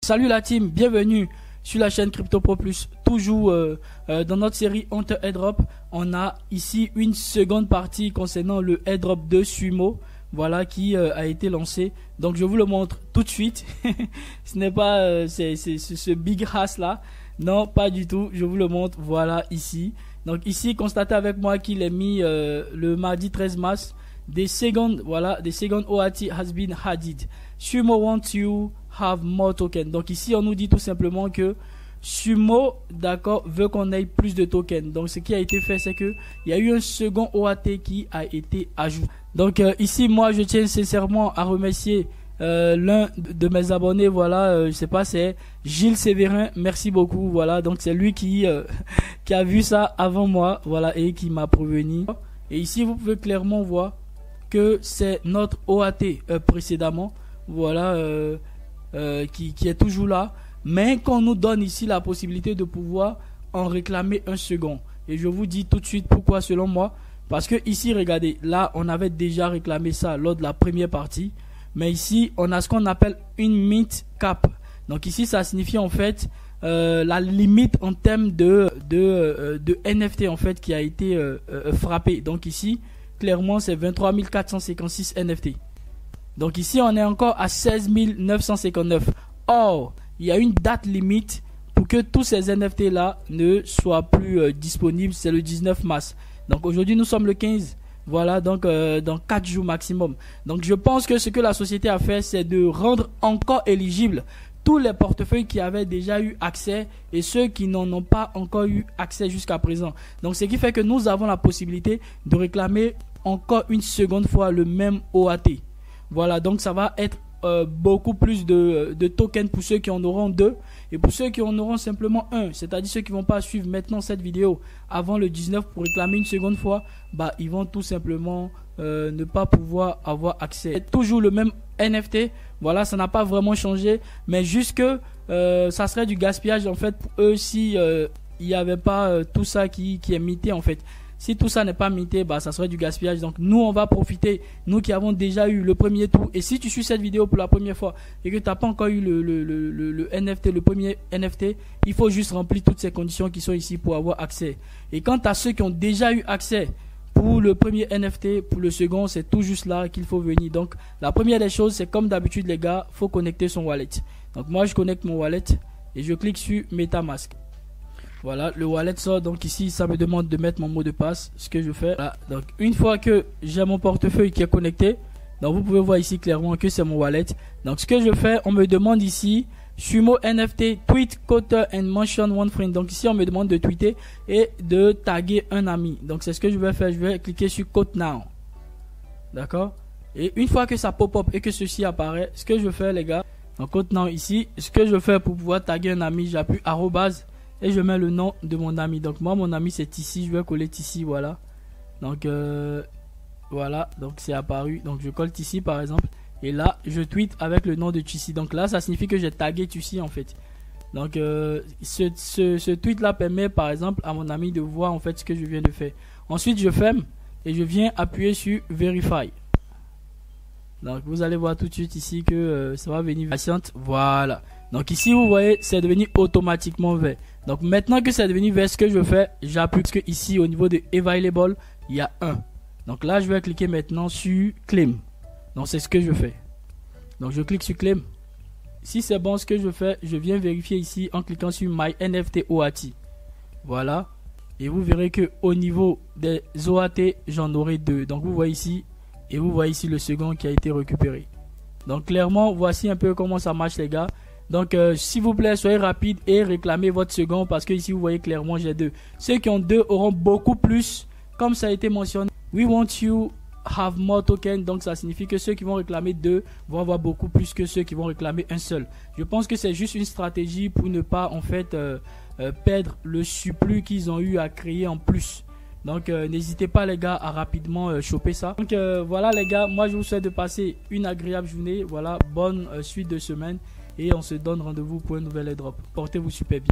Salut la team, bienvenue sur la chaîne Crypto Pro Plus. Toujours dans notre série Hunter Airdrop, on a ici une seconde partie concernant le airdrop de Sumo, voilà, qui a été lancé. Donc je vous le montre tout de suite. Ce n'est pas ce big ass là, non, pas du tout. Je vous le montre, voilà, ici. Donc ici, constatez avec moi qu'il est mis le mardi 13 mars. Des secondes, voilà, des secondes OAT has been added. Sumo wants you have more tokens. Donc ici, on nous dit tout simplement que Sumo, d'accord, veut qu'on ait plus de tokens. Donc ce qui a été fait, c'est que il y a eu un second OAT qui a été ajouté. Donc ici, moi, je tiens sincèrement à remercier l'un de mes abonnés, voilà, je sais pas, c'est Gilles Sévérin, merci beaucoup, voilà, donc c'est lui qui a vu ça avant moi, voilà, et qui m'a prévenu. Et ici, vous pouvez clairement voir que c'est notre OAT précédemment, voilà, qui est toujours là, mais qu'on nous donne ici la possibilité de pouvoir en réclamer un second. Et je vous dis tout de suite pourquoi selon moi. Parce que ici, regardez, là, on avait déjà réclamé ça lors de la première partie. Mais ici, on a ce qu'on appelle une mint cap. Donc ici, ça signifie en fait la limite en termes de NFT en fait qui a été frappée. Donc ici, clairement, c'est 23 456 NFT. Donc ici, on est encore à 16 959. Or, il y a une date limite pour que tous ces NFT là ne soient plus disponibles. C'est le 19 mars. Donc aujourd'hui, nous sommes le 15. Voilà, donc dans 4 jours maximum. Donc je pense que ce que la société a fait, c'est de rendre encore éligibles tous les portefeuilles qui avaient déjà eu accès et ceux qui n'en ont pas encore eu accès jusqu'à présent. Donc ce qui fait que nous avons la possibilité de réclamer encore une seconde fois le même OAT. Voilà, donc ça va être beaucoup plus de tokens pour ceux qui en auront 2 et pour ceux qui en auront simplement 1, c'est-à-dire ceux qui ne vont pas suivre maintenant cette vidéo avant le 19 pour réclamer une seconde fois, bah ils vont tout simplement ne pas pouvoir avoir accès. C'est toujours le même NFT, voilà, ça n'a pas vraiment changé, mais juste que ça serait du gaspillage en fait pour eux si il n'y avait pas tout ça qui est mité en fait. Si tout ça n'est pas minté, bah ça serait du gaspillage. Donc nous on va profiter, nous qui avons déjà eu le premier tour. Et si tu suis cette vidéo pour la première fois et que tu n'as pas encore eu le NFT, le premier NFT, il faut juste remplir toutes ces conditions qui sont ici pour avoir accès. Et quant à ceux qui ont déjà eu accès pour le premier NFT, pour le second, c'est tout juste là qu'il faut venir. Donc la première des choses, c'est comme d'habitude les gars, faut connecter son wallet. Donc moi je connecte mon wallet et je clique sur MetaMask. Voilà, le wallet sort, donc ici ça me demande de mettre mon mot de passe, ce que je fais. Voilà, donc une fois que j'ai mon portefeuille qui est connecté, donc vous pouvez voir ici clairement que c'est mon wallet. Donc ce que je fais, on me demande ici Sumo NFT tweet quote and mention one friend. Donc ici on me demande de tweeter et de taguer un ami. Donc c'est ce que je vais faire, je vais cliquer sur quote now. D'accord? Et une fois que ça pop-up et que ceci apparaît, ce que je fais les gars, donc quote now ici, ce que je fais pour pouvoir taguer un ami, j'appuie arrobase et je mets le nom de mon ami. Donc moi mon ami c'est ici, je vais coller ici, voilà. Donc voilà, donc c'est apparu. Donc je colle ici par exemple et là je tweet avec le nom de Tissi. Donc là ça signifie que j'ai tagué Tissi en fait. Donc ce tweet là permet par exemple à mon ami de voir en fait ce que je viens de faire. Ensuite je ferme et je viens appuyer sur Verify. Donc vous allez voir tout de suite ici que ça va venir patiente. Voilà. Donc ici vous voyez c'est devenu automatiquement vert. Donc maintenant que c'est devenu vert, ce que je fais, j'appuie parce que ici au niveau de Available, il y a 1. Donc là je vais cliquer maintenant sur Claim. Donc c'est ce que je fais. Donc je clique sur Claim. Si c'est bon ce que je fais, je viens vérifier ici en cliquant sur My NFT OAT. Voilà. Et vous verrez que au niveau des OAT, j'en aurai 2. Donc vous voyez ici et vous voyez ici le second qui a été récupéré. Donc clairement, voici un peu comment ça marche les gars. Donc s'il vous plaît soyez rapide et réclamez votre second parce que ici vous voyez clairement j'ai 2. Ceux qui ont 2 auront beaucoup plus comme ça a été mentionné. We want you have more tokens. Donc ça signifie que ceux qui vont réclamer 2 vont avoir beaucoup plus que ceux qui vont réclamer un seul. Je pense que c'est juste une stratégie pour ne pas en fait perdre le surplus qu'ils ont eu à créer en plus. Donc n'hésitez pas les gars à rapidement choper ça. Donc voilà les gars, moi je vous souhaite de passer une agréable journée. Voilà, bonne suite de semaine. Et on se donne rendez-vous pour un nouvel airdrop. Portez-vous super bien.